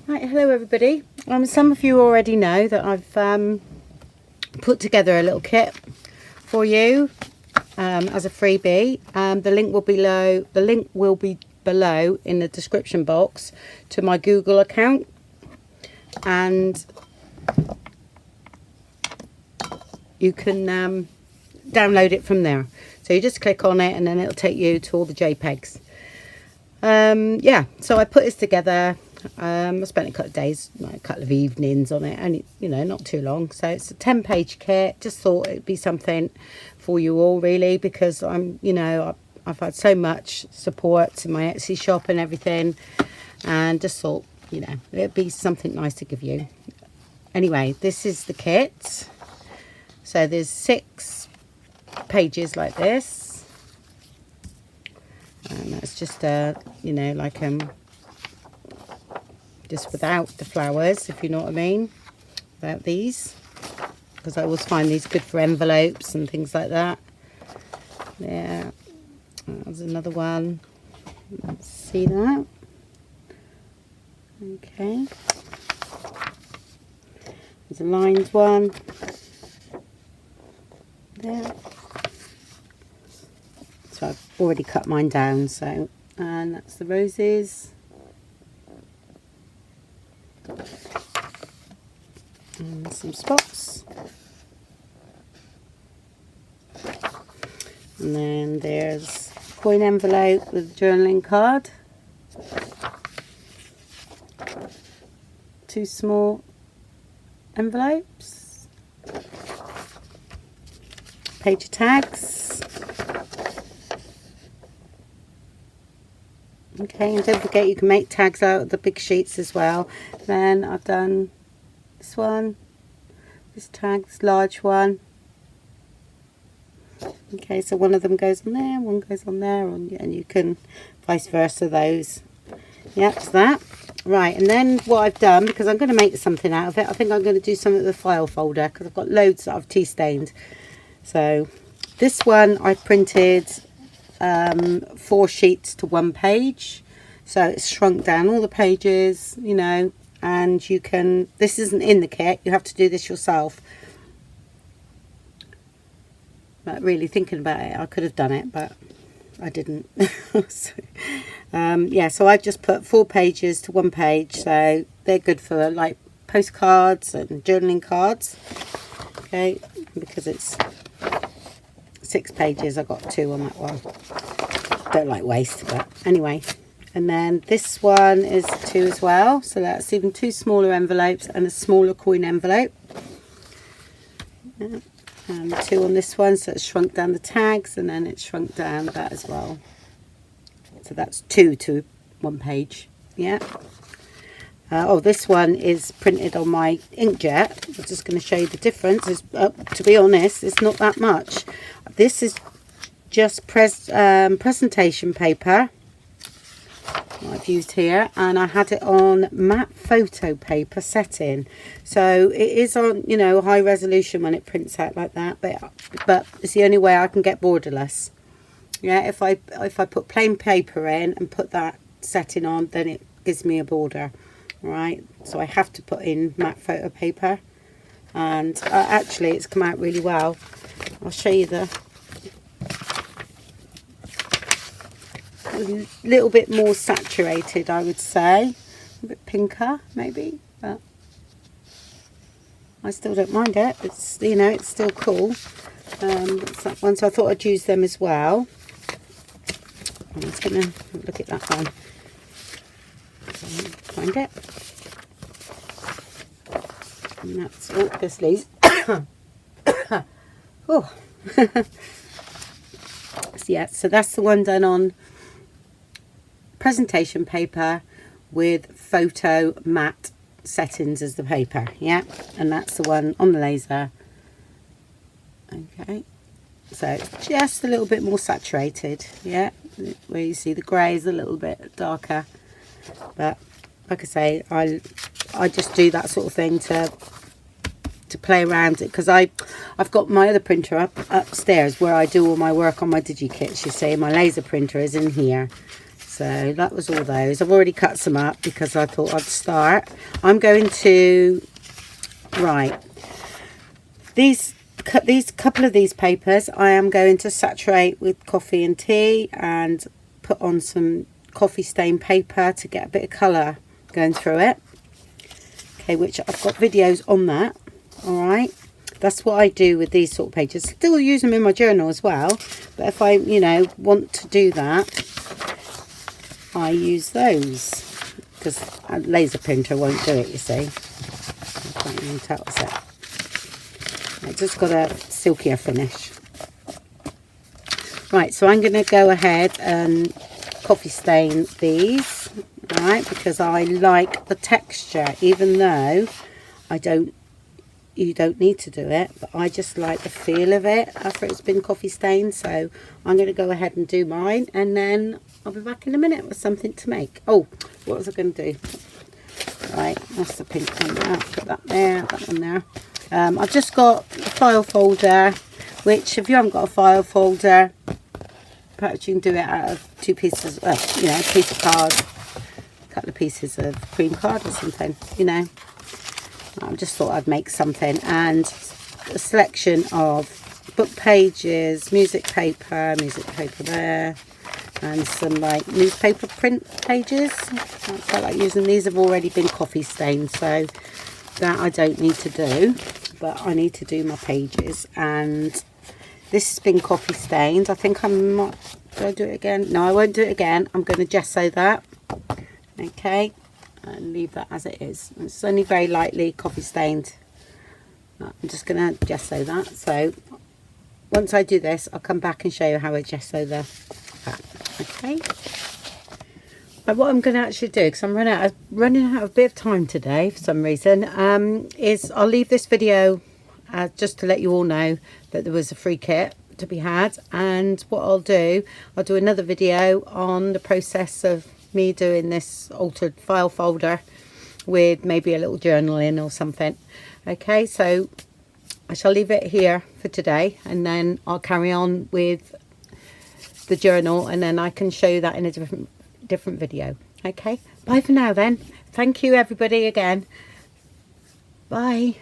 Right, hello everybody. Some of you already know that I've put together a little kit for you as a freebie. The link will be below. The link will be below in the description box to my Google account, and you can download it from there. So you just click on it, and then it'll take you to all the JPEGs. Yeah, so I put this together. I spent a couple of days, like a couple of evenings on it, only, not too long. So it's a 10-page kit. Just thought it'd be something for you all, really, because I've had so much support in my Etsy shop and everything, and just thought, it'd be something nice to give you. Anyway, this is the kit. So there's 6 pages like this, and that's just just without the flowers, if you know what I mean, without these, because I always find these good for envelopes and things like that. Yeah, there's another one. Let's see that. Okay, there's a lined one there. So I've already cut mine down, and that's the roses. And some spots, and then there's a coin envelope with a journaling card, 2 small envelopes, page of tags. Okay, and don't forget you can make tags out of the big sheets as well. Then I've done this one, this tag, this large one. Okay, so one of them goes on there, one goes on there, and you can vice versa those. Yep, that's that. Right, and then what I've done, because I'm going to make something out of it, I think I'm going to do something with the file folder, because I've got loads that I've tea stained. So this one I printed 4 sheets to 1 page, so it's shrunk down all the pages, and you can, this isn't in the kit, you have to do this yourself. But really thinking about it, I could have done it, but I didn't. Yeah, so I've just put 4 pages to 1 page, so they're good for like postcards and journaling cards. Okay, because it's 6 pages, I got 2 on that one. Don't like waste, but anyway. And then this one is 2 as well, so that's even 2 smaller envelopes and a smaller coin envelope. Yeah. And 2 on this one, so it's shrunk down the tags, and then it's shrunk down that as well. So that's 2 to 1 page. Yeah. Oh, this one is printed on my inkjet. I'm just going to show you the difference. To be honest, it's not that much. This is just presentation paper I've used here, and I had it on matte photo paper setting, so it is on high resolution when it prints out like that, but it's the only way I can get borderless. Yeah, if I put plain paper in and put that setting on, then it gives me a border. Right, so I have to put in matte photo paper, and actually it's come out really well. I'll show you a little bit more saturated, I would say, a bit pinker maybe, but I still don't mind it. It's it's still cool. That's that one, so I thought I'd use them as well. I'm just gonna look at that one. Find it. And that's obviously oh. Yeah, so that's the one done on presentation paper with photo matte settings as the paper. Yeah, and that's the one on the laser. Okay, so it's just a little bit more saturated. Yeah, where you see the grey is a little bit darker, but like I say, I just do that sort of thing to play around it, because I've got my other printer upstairs where I do all my work on my DigiKits, you see. My laser printer is in here, So that was all those. I've already cut some up because I thought I'd start. I'm going to, right, these couple of these papers I am going to saturate with coffee and tea and put on some coffee stain paper to get a bit of colour going through it. Okay, which I've got videos on that. All right, that's what I do with these sort of pages. Still use them in my journal as well, but if I, you know, want to do that, I use those, because a laser printer won't do it, you see. I can't even tell, is it? It's just got a silkier finish. Right, so I'm going to go ahead and coffee stain these, right, because I like the texture, even though you don't need to do it, but I just like the feel of it after it's been coffee stained. So I'm going to go ahead and do mine, and then I'll be back in a minute with something to make. Oh, what was I going to do? Right, that's the pink one there. Put that there, that one there. I've just got a file folder, which if you haven't got a file folder, perhaps you can do it out of two pieces, you know, a piece of card, a couple of pieces of cream card or something, you know. I just thought I'd make something, and a selection of book pages, music paper there, and some like newspaper print pages. I quite like using these. Have already been coffee stained, so that I don't need to do, but I need to do my pages. And this has been coffee stained. I think I'm not, do I do it again? No, I won't do it again. I'm going to gesso that, okay, and leave that as it is. It's only very lightly coffee stained. I'm just going to gesso that. So once I do this, I'll come back and show you how I gesso the back. Okay. But what I'm going to actually do, because I'm running out of a bit of time today for some reason, is I'll leave this video just to let you all know that there was a free kit to be had. And what I'll do another video on the process of me doing this altered file folder with maybe a little journal in or something. Okay, so I shall leave it here for today, and then I'll carry on with the journal, and then I can show you that in a different video. Okay, bye for now then. Thank you everybody again. Bye.